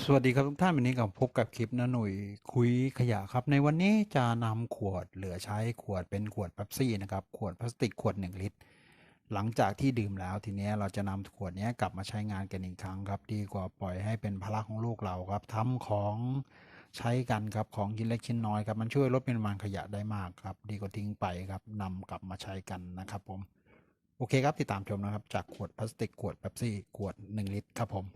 สวัสดีครับทุกท่านวันนี้กับพบกับคลิปนะหนุ่ยคุยขยะครับในวันนี้จะนำขวดเหลือใช้ขวดเป็นขวดเป๊ปซี่นะครับขวดพลาสติกขวด1 ลิตรหลังจากที่ดื่มแล้วทีนี้เราจะนำขวดนี้กลับมาใช้งานกันอีกครั้งครับดีกว่าปล่อยให้เป็นภาระของลูกเราครับทำของใช้กันครับของชิ้นเล็กชิ้นน้อยครับมันช่วยลดปริมาณขยะได้มากครับดีกว่าทิ้งไปครับนำกลับมาใช้กันนะครับผมโอเคครับติดตามชมนะครับจากขวดพลาสติกขวดเป๊ปซี่ขวด1 ลิตรครับผม